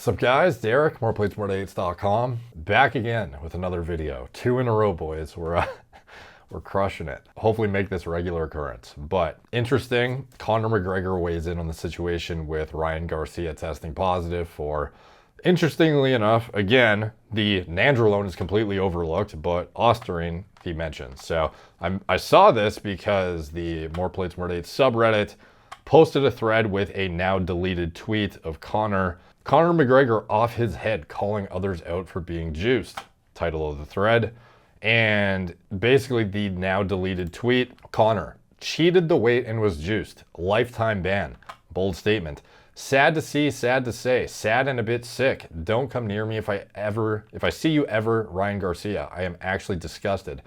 What's up guys, Derek, moreplates.com, back again with another video. 2 in a row, boys. We're crushing it. Hopefully make this a regular occurrence. But interesting, Conor McGregor weighs in on the situation with Ryan Garcia testing positive for, interestingly enough, again, the nandrolone is completely overlooked, but ostarine he mentioned. So I saw this because the More Plates More Dates subreddit posted a thread with a now deleted tweet of Conor McGregor off his head calling others out for being juiced. Title of the thread. And basically the now deleted tweet, Conor cheated the weight and was juiced. Lifetime ban. Bold statement. Sad to see, sad to say. Sad and a bit sick. Don't come near me if I see you ever, Ryan Garcia. I am actually disgusted.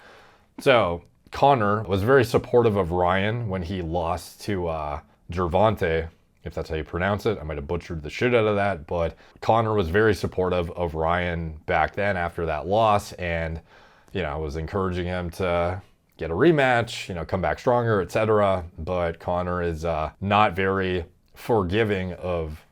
So Conor was very supportive of Ryan when he lost to Gervonta, if that's how you pronounce it. I might have butchered the shit out of that, but Conor was very supportive of Ryan back then after that loss, and was encouraging him to get a rematch, come back stronger, etc. But Conor is not very forgiving of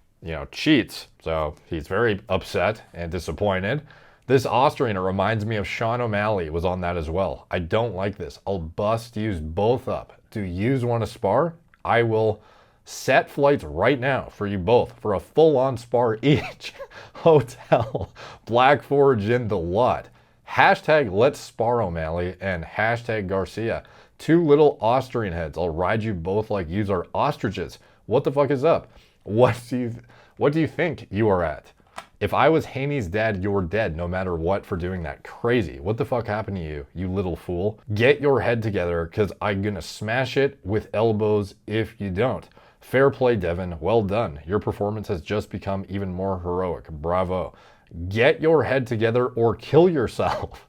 cheats, so he's very upset and disappointed. This ostarine, it reminds me of Sean O'Malley was on that as well. I don't like this. I'll bust yous both up. Do yous want to spar? I will set flights right now for you both for a full-on spar each. Hotel, Black Forge in the lot. Hashtag let's spar O'Malley and hashtag Garcia. 2 little ostarine heads. I'll ride you both like yous are ostriches. What the fuck is up? What do you think you are at? If I was Haney's dad, you're dead no matter what for doing that. Crazy. What the fuck happened to you, you little fool? Get your head together, because I'm gonna smash it with elbows if you don't. Fair play, Devin. Well done. Your performance has just become even more heroic. Bravo. Get your head together or kill yourself.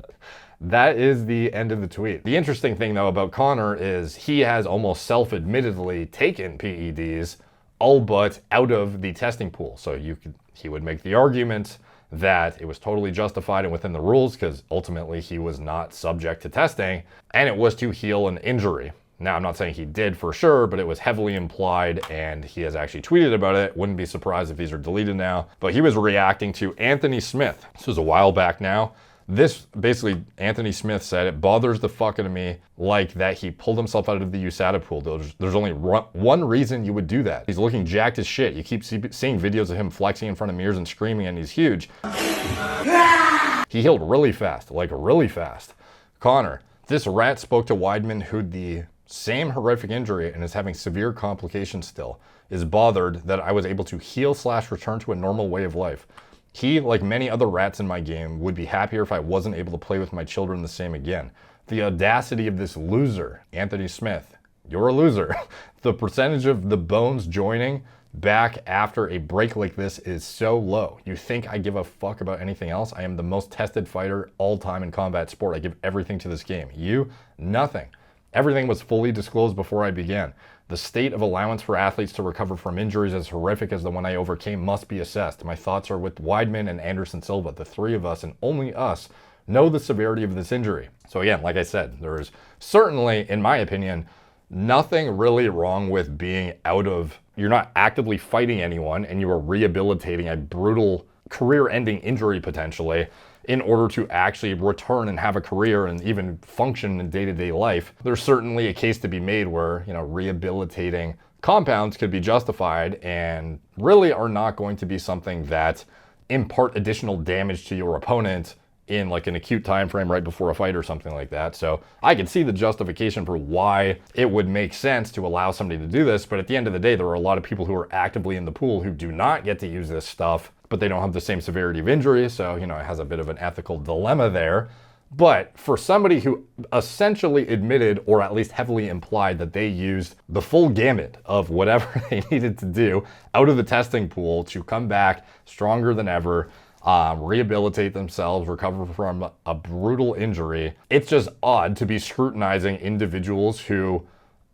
That is the end of the tweet. The interesting thing, though, about Conor is he has almost self-admittedly taken PEDs, all but out of the testing pool. So he would make the argument that it was totally justified and within the rules because ultimately he was not subject to testing, and it was to heal an injury. Now, I'm not saying he did for sure, but it was heavily implied, and he has actually tweeted about it. Wouldn't be surprised if these are deleted now. But he was reacting to Anthony Smith. This was a while back now. This, basically, Anthony Smith said, it bothers the fuck out of me like that he pulled himself out of the USADA pool. There's only one reason you would do that. He's looking jacked as shit. You keep seeing videos of him flexing in front of mirrors and screaming, and he's huge. He healed really fast, like really fast. Conor, this rat spoke to Weidman, who the same horrific injury and is having severe complications still, is bothered that I was able to heal/return to a normal way of life. He, like many other rats in my game, would be happier if I wasn't able to play with my children the same again. The audacity of this loser, Anthony Smith. You're a loser. The percentage of the bones joining back after a break like this is so low. You think I give a fuck about anything else? I am the most tested fighter all time in combat sport. I give everything to this game. You, nothing. Everything was fully disclosed before I began. The state of allowance for athletes to recover from injuries as horrific as the one I overcame must be assessed. My thoughts are with Weidman and Anderson Silva. The 3 of us, and only us, know the severity of this injury. So again, like I said, there is certainly, in my opinion, nothing really wrong with being you're not actively fighting anyone and you are rehabilitating a brutal career-ending injury potentially in order to actually return and have a career and even function in day-to-day life. There's certainly a case to be made where, rehabilitating compounds could be justified and really are not going to be something that impart additional damage to your opponent in like an acute time frame right before a fight or something like that. So I can see the justification for why it would make sense to allow somebody to do this, but at the end of the day, there are a lot of people who are actively in the pool who do not get to use this stuff, but they don't have the same severity of injury, so it has a bit of an ethical dilemma there. But for somebody who essentially admitted, or at least heavily implied, that they used the full gamut of whatever they needed to do out of the testing pool to come back stronger than ever, rehabilitate themselves, recover from a brutal injury, it's just odd to be scrutinizing individuals who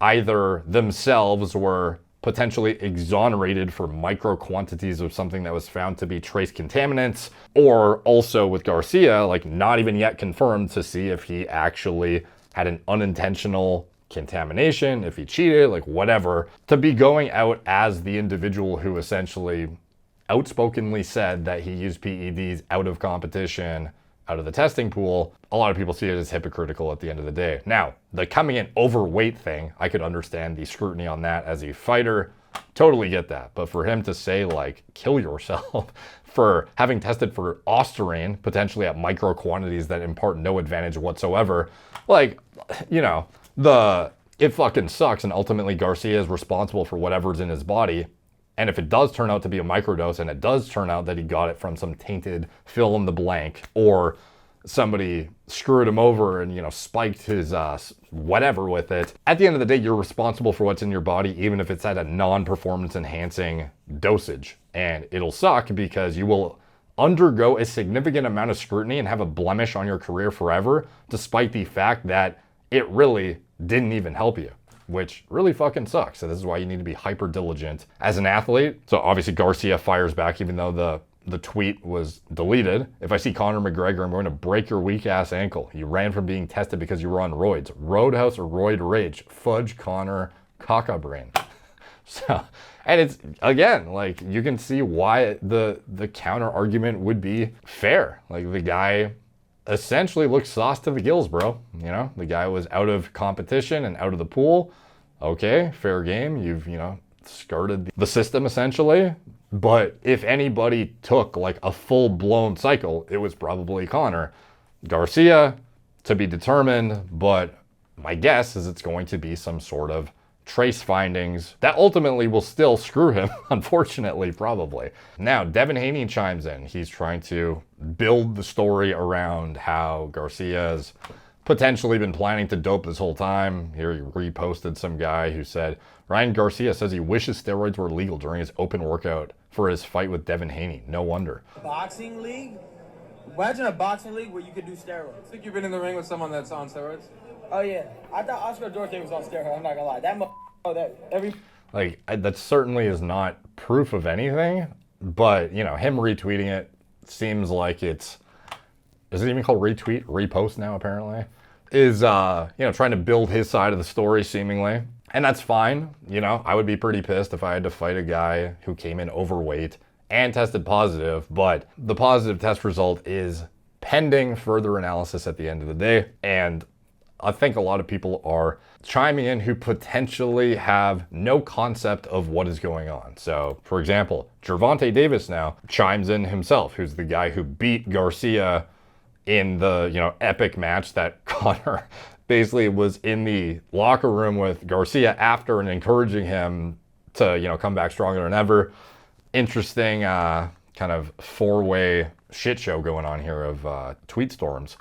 either themselves were potentially exonerated for micro quantities of something that was found to be trace contaminants, or also with Garcia, like not even yet confirmed to see if he actually had an unintentional contamination, if he cheated, like whatever, to be going out as the individual who essentially outspokenly said that he used PEDs out of competition, out of the testing pool, a lot of people see it as hypocritical at the end of the day. Now, the coming in overweight thing, I could understand the scrutiny on that as a fighter. Totally get that. But for him to say, like, kill yourself for having tested for ostarine, potentially at micro quantities that impart no advantage whatsoever, like, you know, it fucking sucks. And ultimately, Garcia is responsible for whatever's in his body. And if it does turn out to be a microdose, and it does turn out that he got it from some tainted fill in the blank, or somebody screwed him over and, you know, spiked his whatever with it, at the end of the day, you're responsible for what's in your body, even if it's at a non-performance enhancing dosage. And it'll suck because you will undergo a significant amount of scrutiny and have a blemish on your career forever, despite the fact that it really didn't even help you, which really fucking sucks. So this is why you need to be hyper diligent as an athlete. So obviously Garcia fires back, even though the tweet was deleted. If I see Conor McGregor, I'm going to break your weak ass ankle. You ran from being tested because you were on roids. Roadhouse or roid rage. Fudge Conor caca brain. So, and it's, again, like, you can see why the counter argument would be fair. Like, the guy essentially looks sauce to the gills, bro. You know, the guy was out of competition and out of the pool. Okay, fair game. You've, you know, skirted the system essentially. But if anybody took like a full-blown cycle, it was probably Conor. Garcia, to be determined, but my guess is it's going to be some sort of trace findings that ultimately will still screw him, unfortunately, probably. Now, Devin Haney chimes in. He's trying to build the story around how Garcia's potentially been planning to dope this whole time. Here he reposted some guy who said, Ryan Garcia says he wishes steroids were legal during his open workout for his fight with Devin Haney. No wonder. Boxing league? Imagine a boxing league where you could do steroids. Think you've been in the ring with someone that's on steroids? Oh yeah, I thought Oscar Duarte was on steroids. I'm not gonna lie. That certainly is not proof of anything, but you know, him retweeting it seems like is it even called retweet? Repost now, apparently. Is, you know, trying to build his side of the story, seemingly. And that's fine. You know, I would be pretty pissed if I had to fight a guy who came in overweight and tested positive, but the positive test result is pending further analysis at the end of the day. And I think a lot of people are chiming in who potentially have no concept of what is going on. So, for example, Gervonta Davis now chimes in himself, who's the guy who beat Garcia in the, you know, epic match that Conor basically was in the locker room with Garcia after and encouraging him to, you know, come back stronger than ever. Interesting kind of four-way shit show going on here of tweet storms.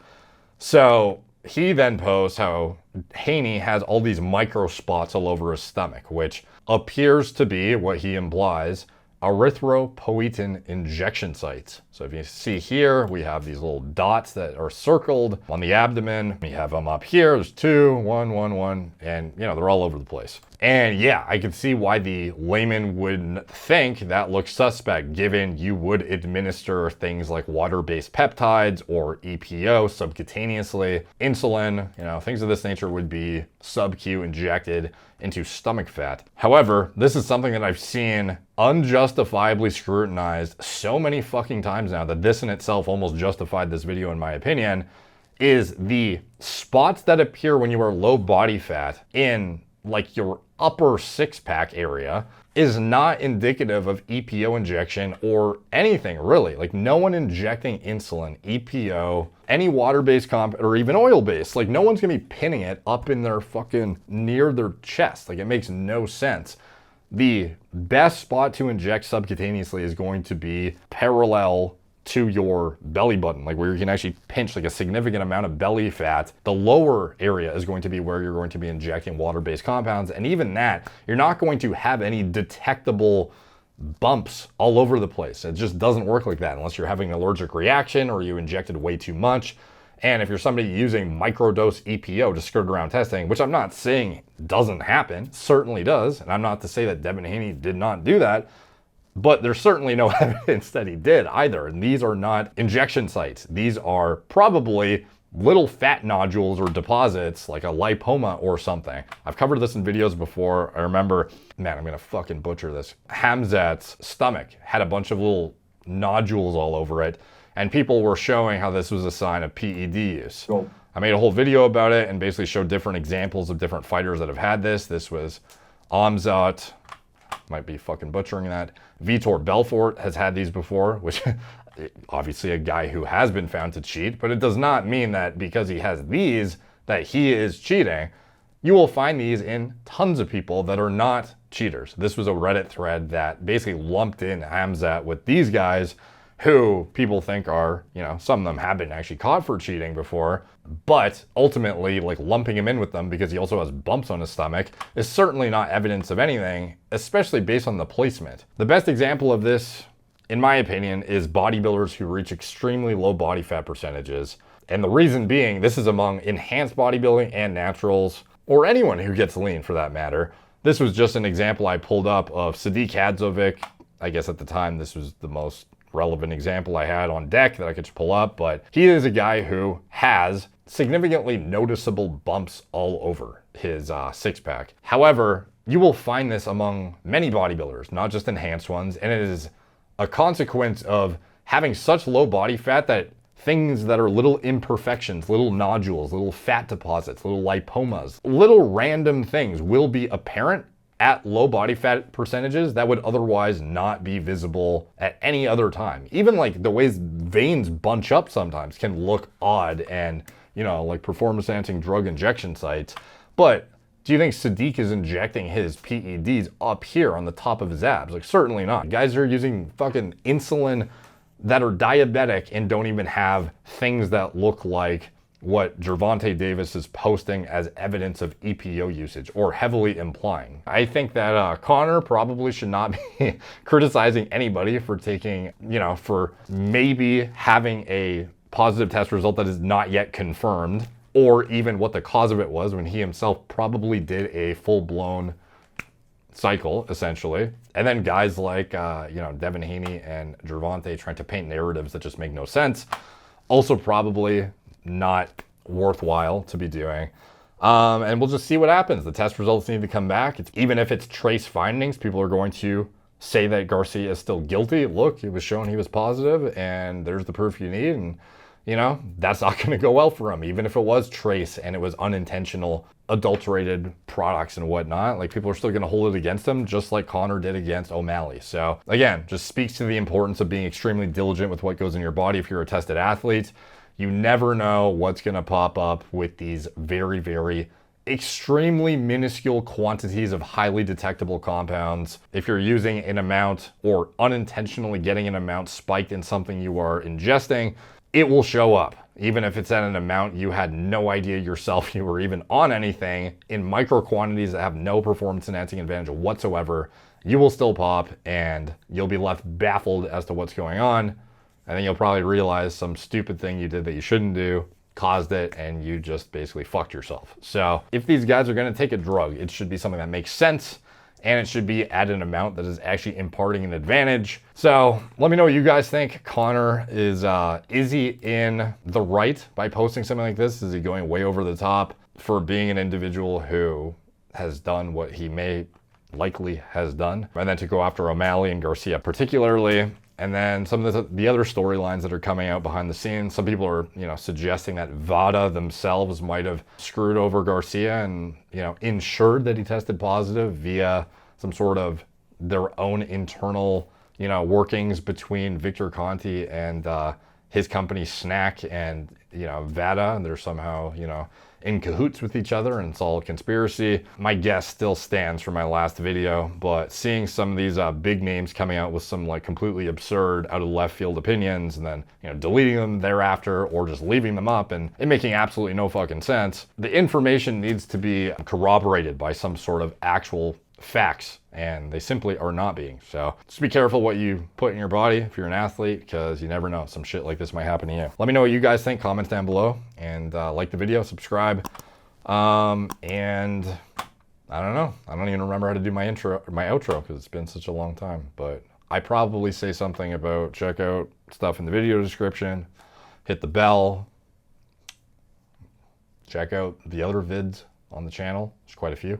So he then posts how Haney has all these micro spots all over his stomach, which appears to be what he implies erythropoietin injection sites. So if you see here, we have these little dots that are circled on the abdomen. We have them up here. There's 2, 1, 1, 1, and you know, they're all over the place. And yeah, I can see why the layman would think that looks suspect, given you would administer things like water-based peptides or EPO subcutaneously. Insulin, you know, things of this nature would be sub-Q injected into stomach fat. However, this is something that I've seen unjustifiably scrutinized so many fucking times now that this in itself almost justified this video in my opinion, is the spots that appear when you are low body fat in like your upper six-pack area is not indicative of EPO injection or anything really. Like no one injecting insulin, EPO, any water-based or even oil-based, like no one's gonna be pinning it up in their fucking near their chest. Like it makes no sense. The best spot to inject subcutaneously is going to be parallel to your belly button, like where you can actually pinch like a significant amount of belly fat. The lower area is going to be where you're going to be injecting water-based compounds. And even that, you're not going to have any detectable bumps all over the place. It just doesn't work like that unless you're having an allergic reaction or you injected way too much. And if you're somebody using microdose EPO to skirt around testing, which I'm not saying doesn't happen, certainly does. And I'm not to say that Devin Haney did not do that, but there's certainly no evidence that he did either. And these are not injection sites. These are probably little fat nodules or deposits like a lipoma or something. I've covered this in videos before. I remember, man, I'm gonna fucking butcher this. Hamzat's stomach had a bunch of little nodules all over it, and people were showing how this was a sign of PED use. Cool. I made a whole video about it and basically showed different examples of different fighters that have had this. This was Hamzat, might be fucking butchering that. Vitor Belfort has had these before, which obviously a guy who has been found to cheat, but it does not mean that because he has these that he is cheating. You will find these in tons of people that are not cheaters. This was a Reddit thread that basically lumped in Hamzat with these guys who people think are, you know, some of them have been actually caught for cheating before, but ultimately like lumping him in with them because he also has bumps on his stomach is certainly not evidence of anything, especially based on the placement. The best example of this, in my opinion, is bodybuilders who reach extremely low body fat percentages. And the reason being, this is among enhanced bodybuilding and naturals, or anyone who gets lean for that matter. This was just an example I pulled up of Sadiq Hadzovic. I guess at the time this was the most relevant example I had on deck that I could just pull up, but he is a guy who has significantly noticeable bumps all over his six-pack. However, you will find this among many bodybuilders, not just enhanced ones, and it is a consequence of having such low body fat that things that are little imperfections, little nodules, little fat deposits, little lipomas, little random things will be apparent at low body fat percentages that would otherwise not be visible at any other time. Even like the ways veins bunch up sometimes can look odd and, you know, like performance enhancing drug injection sites. But do you think Sadiq is injecting his PEDs up here on the top of his abs? Like, certainly not. Guys are using fucking insulin that are diabetic and don't even have things that look like what Gervonta Davis is posting as evidence of EPO usage or heavily implying. I think that Conor probably should not be criticizing anybody for taking, you know, for maybe having a positive test result that is not yet confirmed, or even what the cause of it was when he himself probably did a full-blown cycle, essentially. And then guys like, you know, Devin Haney and Gervonta trying to paint narratives that just make no sense. Also probably not worthwhile to be doing. And we'll just see what happens. The test results need to come back. Even if it's trace findings, people are going to say that Garcia is still guilty. Look, it was shown he was positive and there's the proof you need. And, you know, that's not going to go well for him. Even if it was trace and it was unintentional, adulterated products and whatnot, like people are still going to hold it against him, just like Conor did against O'Malley. So again, just speaks to the importance of being extremely diligent with what goes in your body if you're a tested athlete. You never know what's going to pop up with these very, very extremely minuscule quantities of highly detectable compounds. If you're using an amount or unintentionally getting an amount spiked in something you are ingesting, it will show up. Even if it's at an amount you had no idea yourself you were even on anything, in micro quantities that have no performance enhancing advantage whatsoever, you will still pop and you'll be left baffled as to what's going on. And then you'll probably realize some stupid thing you did that you shouldn't do caused it and you just basically fucked yourself. So if these guys are going to take a drug, it should be something that makes sense and it should be at an amount that is actually imparting an advantage. So let me know what you guys think. Conor is he in the right by posting something like this? Is he going way over the top for being an individual who has done what he may likely has done? And then to go after O'Malley and Garcia particularly. And then some of the other storylines that are coming out behind the scenes. Some people are, you know, suggesting that VADA themselves might have screwed over Garcia and, you know, ensured that he tested positive via some sort of their own internal, you know, workings between Victor Conti and his company Snack and, you know, VADA. And they're somehow, you know, in cahoots with each other and it's all a conspiracy. My guess still stands from my last video, but seeing some of these big names coming out with some like completely absurd out of left field opinions and then, you know, deleting them thereafter or just leaving them up and it making absolutely no fucking sense. The information needs to be corroborated by some sort of actual facts and they simply are not being. So just be careful what you put in your body if you're an athlete because you never know, some shit like this might happen to you. Let me know what you guys think, comments down below, and like the video, subscribe. And I don't know, I don't even remember how to do my outro because it's been such a long time, but I probably say something about check out stuff in the video description, hit the bell, check out the other vids on the channel. There's quite a few.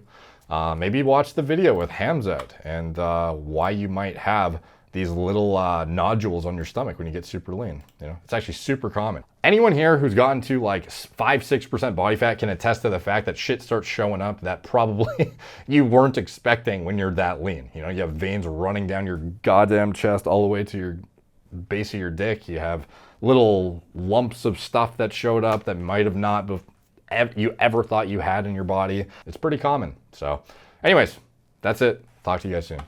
Maybe watch the video with hams out and why you might have these little nodules on your stomach when you get super lean. You know, it's actually super common. Anyone here who's gotten to like 5-6% body fat can attest to the fact that shit starts showing up that probably you weren't expecting when you're that lean. You know, you have veins running down your goddamn chest all the way to your base of your dick. You have little lumps of stuff that showed up that might have not you ever thought you had in your body. It's pretty common. So anyways, that's it. Talk to you guys soon.